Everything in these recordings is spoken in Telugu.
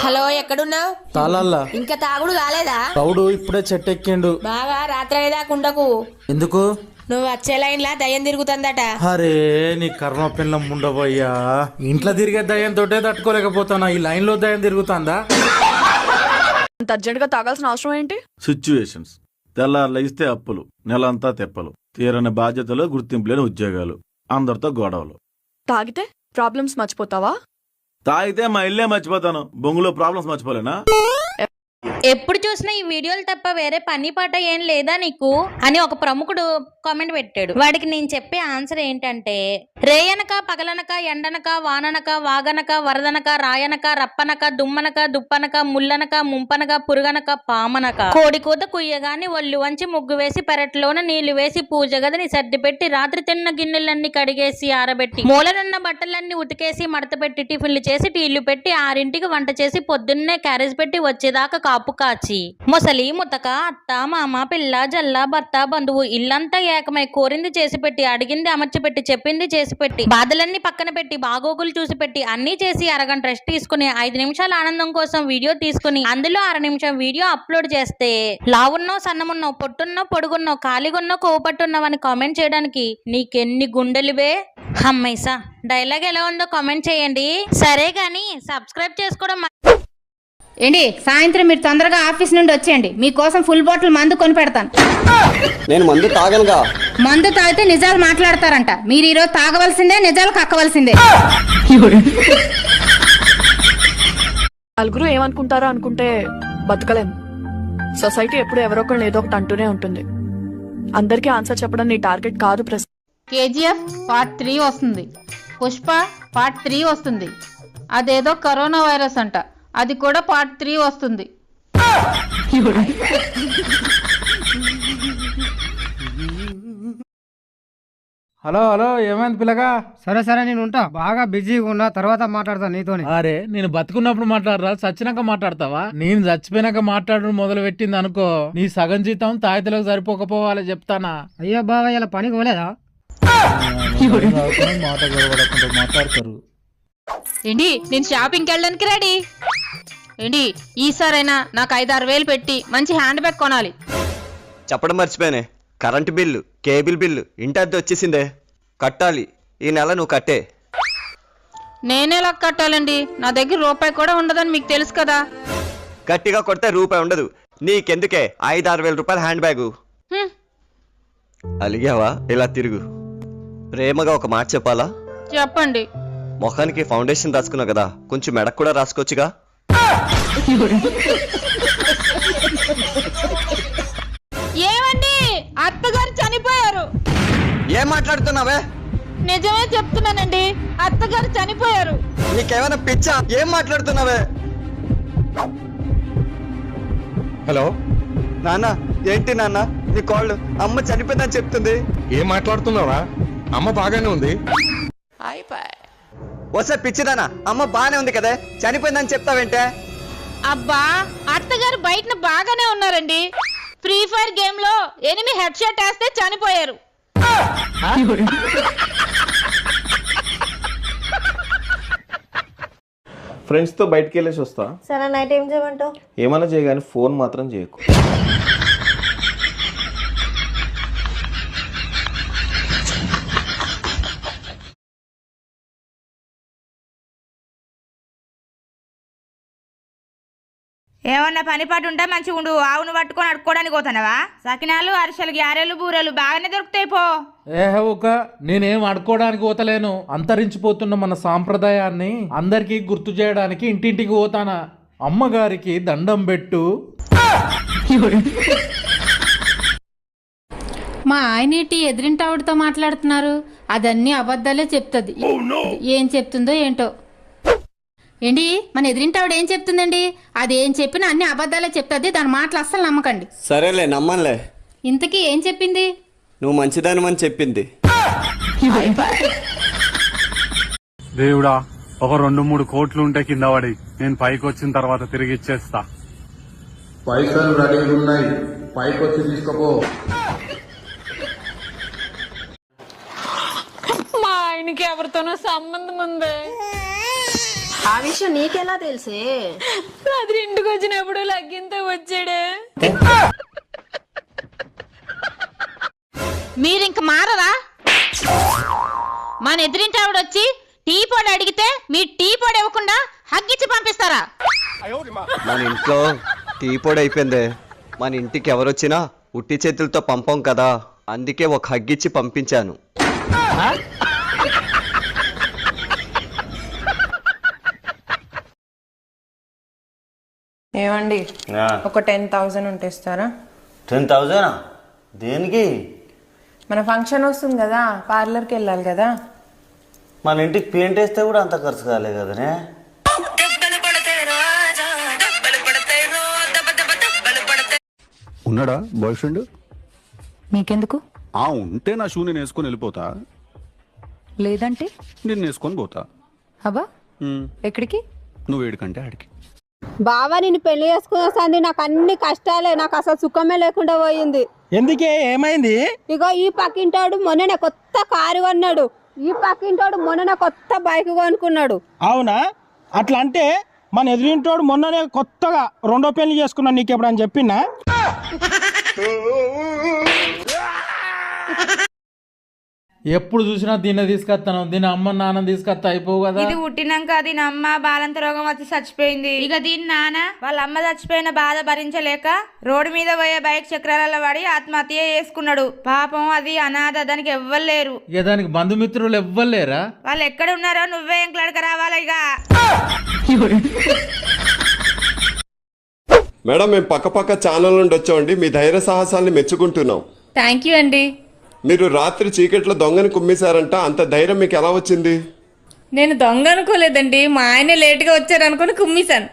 హలో, ఎక్కడున్నావు? తాళాల ఇంకా తాగుడు కాలేదా? తౌడు ఇప్పుడే చెట్టు ఎక్కిండు. బాగా రాత్రి అయ్యేదాకుండకు. ఎందుకు? నువ్వు వచ్చే లైన్ లా దయ్యం తిరుగుతుందట. అరే నీ కర్మ పిల్లం ఉండబోయ్యా. ఇంట్లో తిరిగే దయ్యం తోటే తట్టుకోలేకపోతానా, ఈ లైన్ లో దయ్యం తిరుగుతుందా? అంత అర్జెంట్ గా తాగాల్సిన అవసరం ఏంటి? సిచ్యువేషన్స్. తెల్లారులు ఇస్తే అప్పులు, నెలంతా తెప్పలు, తీరని బాధ్యతలు, గుర్తింపు లేని ఉద్యోగాలు, అందరితో గొడవలు. తాగితే ప్రాబ్లమ్స్ మర్చిపోతావా? తాగితే మా ఇల్లే మర్చిపోతాను, బొంగులో ప్రాబ్లమ్స్ మర్చిపోలేనా? ఎప్పుడు చూసినా ఈ వీడియోలు తప్ప వేరే పని పాట ఏం లేదా నీకు అని ఒక ప్రముఖుడు కామెంట్ పెట్టాడు. వాడికి నేను చెప్పే ఆన్సర్ ఏంటంటే, రేయనక పగలనక ఎండనక వాననక వాగనక వరదనక రాయనక రప్పనక దుమ్మనక దుప్పనక ముల్లనక ముంపనక పురుగనక పామనక కోడికూత కుయ్యగాని ఒళ్ళు వంచి ముగ్గు వేసి పెరట్లోన నీళ్లు వేసి పూజ గదిని సర్ది పెట్టి రాత్రి తిన్న గిన్నెలన్నీ కడిగేసి ఆరబెట్టి మూలనున్న బట్టలన్నీ ఉతికేసి మడత పెట్టి టిఫిన్లు చేసి టీళ్లు పెట్టి 6ంటికి వంట చేసి పొద్దున్నే క్యారేజ్ పెట్టి వచ్చేదాకా కాపు కాచి ముసలి ముతక అత్త మామ పిల్ల జల్ల భర్త బంధువు ఇల్లంతా ఏకమై కోరింది చేసి పెట్టి అడిగింది అమర్చి పెట్టి చెప్పింది చేసి పెట్టి బాధలన్నీ పక్కన పెట్టి బాగోగులు చూసి పెట్టి అన్ని చేసి అరగంట రెస్ట్ తీసుకుని 5 నిమిషాల ఆనందం కోసం వీడియో తీసుకుని అందులో 1/2 నిమిషం వీడియో అప్లోడ్ చేస్తే లావున్నో సన్నమున్నో పొట్టున్నో పొడుగున్నో ఖాళీగున్నో కొవ్వుపట్టున్నావు అని కామెంట్ చేయడానికి నీకెన్ని గుండెలువే? హమ్మేసా డైలాగ్ ఎలా ఉందో కామెంట్ చేయండి. సరే గాని సబ్స్క్రైబ్ చేసుకోవడం ఏంటి, సాయంత్రం మీరు తొందరగా ఆఫీస్ నుండి వచ్చేయండి, మీకోసం ఫుల్ బాటిల్ మందు కొని పెడతాను. నేను మందు తాగనుగా. మందు తాగితే నిజాలు మాట్లాడతారంట. మీరు ఈరోజు తాగవలసిందే, నిజాలు కక్కవలసిందే. నలుగురు ఏమనుకుంటారో అనుకుంటే బతకలేం. సొసైటీ ఎప్పుడు ఎవరో ఒకళ్ళు ఏదో ఒకటి అంటూనే ఉంటుంది. అందరికీ ఆన్సర్ చెప్పడం నీ టార్గెట్ కాదు. KGF పార్ట్ 3 వస్తుంది, పుష్ప పార్ట్ 3 వస్తుంది, అదేదో కరోనా వైరస్ అంట, అది కూడా పార్ట్ 3 వస్తుంది. హలో హలో, ఏమైంది పిల్లగా? సరే నేను ఉంటా, బాగా బిజీగా ఉన్నా, తర్వాత మాట్లాడతా నీతోని. అరే నేను బతుకున్నప్పుడు మాట్లాడరా, చచ్చినాక మాట్లాడతావా? నేను చచ్చిపోయినాక మాట్లాడడం మొదలు పెట్టింది అనుకో, నీ సగం జీతం తాయితలకు సరిపోకపోవాలి చెప్తానా. అయ్యో బాబా, ఇలా పనికి పోలేదా? మాట్లాడతారు. ఏంటి, నేను షాపింగ్కి వెళ్ళడానికి రెడీ. ఏంటి, ఈసారైనా నాకు 5-6 వేలు పెట్టి మంచి హ్యాండ్ బ్యాగ్ కొనాలి. చెప్పడం మర్చిపోయానే, కరెంటు బిల్లు, కేబుల్ బిల్లు, ఇంటి అద్దె వచ్చేసిందే, కట్టాలి. ఈ నెల నువ్వు కట్టే. నేనేలా కట్టాలండి? నా దగ్గర రూపాయి కూడా ఉండదని మీకు తెలుసు కదా. గట్టిగా కొడితే రూపాయి ఉండదు. నీకెందుకే 5-6 వేల రూపాయల హ్యాండ్ బ్యాగు? అలిగావా? ఇలా తిరుగు. ప్రేమగా ఒక మాట చెప్పాలా? చెప్పండి. మొఖానికి ఫౌండేషన్ రాసుకున్నావు కదా, కొంచెం మెడకు కూడా రాసుకోవచ్చుగా. ఏమండి, అత్తగారు చనిపోయారు. ఏం మాట్లాడుతున్నావే? నిజమే చెప్తున్నానండి, అత్తగారు చనిపోయారు. నీకేమైనా పిచ్చా? ఏం మాట్లాడుతున్నావే? హలో నాన్న, ఏంటి నాన్న నీ కాళ్ళు? అమ్మ చనిపోయిందని చెప్తుంది. ఏం మాట్లాడుతున్నావా? అమ్మ బాగానే ఉంది. వస్తే పిచ్చిదానా, అమ్మ బానే ఉంది కదా, చనిపోయిందని చెప్తావేంటే? అబ్బా, అత్తగారు బయట బాగానే ఉన్నారండి. ఫ్రీ ఫైర్ గేమ్ లో ఎనిమి హెడ్ షాట్ వేస్తే చనిపోయారు. ఫ్రెండ్స్ తో బయటకు వెళ్ళేసి వస్తా. సరే, నైట్ ఏం చేయమంటావు? ఏమన్నా చేయగాని ఫోన్ మాత్రం చేయకు. ఏమన్నా పని పాటు ఉంటే మంచిగా ఉండు. ఆవును పట్టుకొని అడుక్కోవడానికి పోతానవా? సకినాలు, అరిసెలు, గ్యారెలు, బూరెలు బాగానే దొరుకుతాయి పో. ఒక నేనేం అడుకోవడానికి పోతలేను, అంతరించిపోతున్న మన సాంప్రదాయాన్ని అందరికీ గుర్తు చేయడానికి ఇంటింటికి పోతానా. అమ్మగారికి దండం పెట్టు. మా ఆయనేటి ఎదిరింటావిడతో మాట్లాడుతున్నారు, అదన్నీ అబద్ధాలే చెప్తుంది. ఏం చెప్తుందో ఏంటో. ఏంటి, మన ఎదిరింటావిడ ఏం చెప్తుందండి? అది ఏం చెప్పినా అన్ని అబద్ధాలే చెప్తుంది, దాని మాటలు అస్సలు నమ్మకండి. సరేలే, నమ్మనులే. ఇంతకీ ఏం చెప్పింది? నువ్వు మంచిదానివని చెప్పింది. దేవుడా, ఒక 2-3 కోట్లు ఉంటే కింద పడి నేను పైకి వచ్చిన తర్వాత తిరిగి ఇచ్చేస్తా. పైసలు రెడీగా ఉన్నాయి, పైకి వచ్చి తీసుకోపో. మా ఆయనకి ఎవరితోనో సంబంధం ఉంది. ఆ విషయం నీకెలా తెలుసే? రాత్రి ఇంటికి వచ్చినప్పుడు లగ్గింతో వచ్చాడే. మీరింక మారరా? మన ఎదురింటి ఆవిడ వచ్చి టీ పొడి అడిగితే మీ టీ పొడి ఇవ్వకుండా హగ్గిచ్చి పంపిస్తారా? మన ఇంట్లో టీ పొడి అయిపోయిందే. మన ఇంటికి ఎవరొచ్చినా ఉట్టి చేతులతో పంపం కదా, అందుకే ఒక హగ్గిచ్చి పంపించాను. ఏమండి, ఒక 10,000 ఉంటే ఇస్తారా? 10,000 దేనికి? మన ఫంక్షన్ వస్తుంది కదా, పార్లర్కి వెళ్ళాలి కదా. మన ఇంటికి పెయింట్ వేస్తే కూడా అంత ఖర్చు కాలే కదనే. ఉన్నాడా బాయ్ ఫ్రెండ్? మీకెందుకు? ఉంటే నా షూ నేను వేసుకొని వెళ్ళిపోతా, లేదంటే నేను వేసుకొని పోతా. అబ్బా, ఎక్కడికి? నువ్వు ఏడికంటే ఆడికి. బావా, నేను పెళ్లి చేసుకున్న సంది నాకు అన్ని కష్టాలే, నాకు అసలు సుఖమే లేకుండా పోయింది. ఎందుకే, ఏమైంది? ఇగో ఈ పక్కింటోడు మొన్ననే కొత్త కారు కొన్నాడు, ఈ పక్కింటోడు మొన్ననే కొత్త బైక్ కొనుక్కున్నాడు. అవునా? అట్లా అంటే మన ఎదురింటోడు మొన్ననే కొత్తగా 2వ పెళ్లి చేసుకున్నాడు, నీకు ఎప్పుడు అని చెప్పినా? ఎప్పుడు చూసినా దీన్ని తీసుకొస్తాను, దీని అమ్మ నాన్న తీసుకొస్తా అయిపోవు కదా. ఇది పుట్టినాక దీని అమ్మ బాలంత రోగం వచ్చి చచ్చిపోయింది. ఇక దీని నాన్న వాళ్ళ అమ్మ చచ్చిపోయిన బాధ భరించలేక రోడ్డు మీద పోయే బైక్ చక్రాలలో పడి ఆత్మహత్య చేసుకున్నాడు. పాపం అది అనాథ, దానికి ఎవ్వరు లేరు. ఇక దానికి బంధుమిత్రులు ఎవ్వలేరా? వాళ్ళు ఎక్కడ ఉన్నారో నువ్వే ఎంకలడక రావాలి. ఇక మేడం, మేము పక్క ఛానల్ నుండి వచ్చామండి. మీ ధైర్య సాహసాన్ని మెచ్చుకుంటున్నాం. థ్యాంక్ యూ అండి. మీరు రాత్రి చీకట్లో దొంగని కుమ్మేశారంట, అంత ధైర్యం మీకు ఎలా వచ్చింది? నేను దొంగ అనుకోలేదండి, మా ఆయన లేటుగా వచ్చారు అనుకుని కుమ్మేశాను.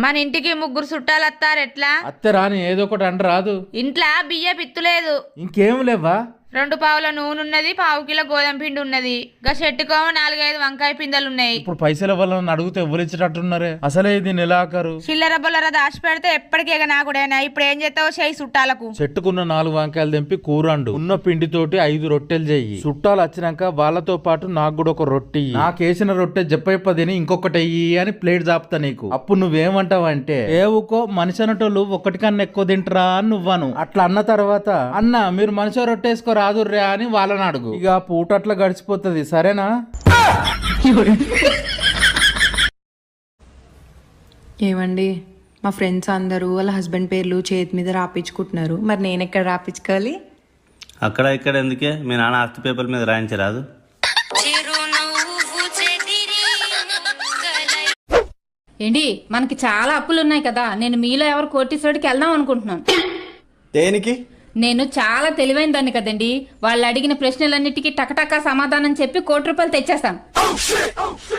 మన ఇంటికి 3 చుట్టాలు వస్తారు, ఎట్లా? అత్తే రాని ఏదో ఒకటి అంట రాదు. ఇంట్లో బియ్య పిత్తులేదు, ఇంకేం లేవా? 2 పావుల నూనె ఉన్నది, 1/2 కిలో గోధుమ పిండి ఉన్నది, గా చెట్టుకోమ 4-5 వంకాయ పిందెలు ఉన్నాయి. ఇప్పుడు పైసల వల్ల అడిగితే ఎవరు ఇచ్చేటట్టున్నారే? అసలే ఇది నెలాఖరు. చిల్లర బొల్లర దాచి పెడితే ఎప్పటికేగా నాకుడైనా. ఇప్పుడు ఏం చేస్తావు? చేయి చుట్టాలకు. చెట్టుకున్న 4 వంకాయలు తెంపి కూరండు, ఉన్న పిండితోటి 5 రొట్టెలు చెయ్యి. చుట్టాలు వచ్చినాక వాళ్ళతో పాటు నాకు కూడా ఒక రొట్టె, నాకేసిన రొట్టె చెప్ప తిని ఇంకొకటి అయ్యి అని ప్లేట్ చాపుతా నీకు. అప్పుడు నువ్వేమంటావు అంటే, ఏవుకో మనిషి అనటోళ్ళు ఒకటి కన్నా ఎక్కువ తింటరా అని నువ్వను. అట్లా అన్న తర్వాత, అన్న మీరు మనిషి రొట్టెసుకో రాదుర్రే అని వాళ్ళని అడుగు. ఇక పూట అట్లా గడిచిపోతుంది, సరేనా? ఏమండి, మా ఫ్రెండ్స్ అందరూ వాళ్ళ హస్బెండ్ పేర్లు చేతి మీద రాపించుకుంటున్నారు, మరి నేను ఎక్కడ రాపించుకోవాలి? అక్కడ ఇక్కడ ఎందుకే, మీ నాన్న ఆస్తి పేపర్ మీద రాయించరాదు? ఏంటి, మనకి చాలా అప్పులు ఉన్నాయి కదా, నేను మీలో ఎవరు కోటీశ్వరుడికి వెళ్దాం అనుకుంటున్నాను. దేనికి? నేను చాలా తెలివైన దాన్ని కదండి, వాళ్ళు అడిగిన ప్రశ్నలన్నిటికీ టకటకా సమాధానం చెప్పి ₹1,00,00,000 తెచ్చేస్తాను.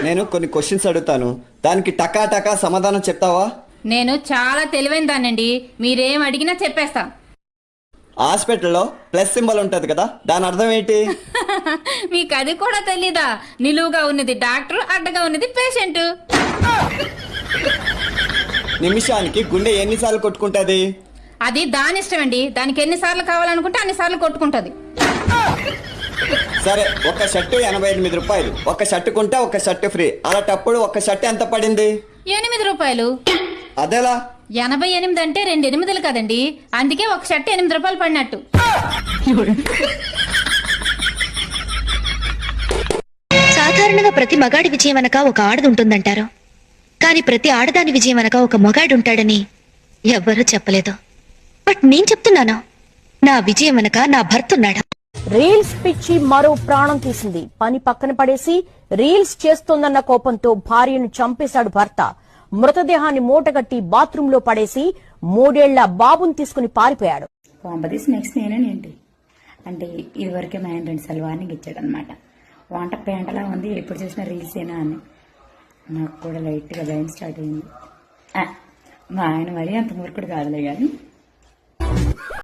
నేను కొన్ని క్వశ్చన్స్ అడుగుతాను, దానికి టకా టకా సమాధానం చెప్తావా? నేను చాలా తెలివైన దాన్నండి, మీరేం అడిగినా చెప్పేస్తా. హాస్పిటల్లో ప్లస్ సింబల్ ఉంటది కదా, దాని అర్థం ఏంటి? మీకు అది కూడా తెలీదా? నిలువుగా ఉన్నది డాక్టర్, అడ్డగా ఉన్నది పేషెంట్. నిమిషానికి గుండె ఎన్నిసార్లు కొట్టుకుంటది? అది దాని ఇష్టం అండి, దానికి ఎన్నిసార్లు కావాలనుకుంటే అన్నిసార్లు కొట్టుకుంటది. సరే, ఒక షర్టు ₹88, ఒక షర్టు కొంటే ఒక షర్టు ఫ్రీ, అలాంటప్పుడు ఒక షర్ట్ ఎంత పడింది? ₹8. అదేలా? 88 అంటే 2 8లు కదండి, అందుకే ఒక షర్ట్ ₹8 పడినట్టు. సాధారణంగా ప్రతి మగాడి విజయం అనక ఒక ఆడది ఉంటుందంటారు, కానీ ప్రతి ఆడదాని విజయం అనక ఒక మగాడు ఉంటాడని ఎవ్వరూ చెప్పలేదు. బట్ నేను చెప్తున్నాను, నా విజయం అనక నా భర్త ఉన్నాడు. రీల్స్ పిచ్చి మరో ప్రాణం తీసింది. పని పక్కన పడేసి రీల్స్ చేస్తోందన్న కోపంతో భార్యను చంపేశాడు భర్త. మృతదేహాన్ని మూటగట్టి బాత్రూమ్ లో పడేసి 3 ఏళ్ల బాబుని తీసుకుని పారిపోయాడు. కొంపదీసి నెక్స్ట్ నేనేంటి అంటే, ఇదివరకే మా ఆయన 2 సార్లు వార్నింగ్ ఇచ్చాడు అనమాట. వంట పేంటలా ఉంది, ఎప్పుడు చేసినా రీల్స్ ఏనా అని. నాకు కూడా లైట్గా భయం స్టార్ట్ అయింది. మా ఆయన మరీ అంత మూర్ఖుడు కాదులే కానీ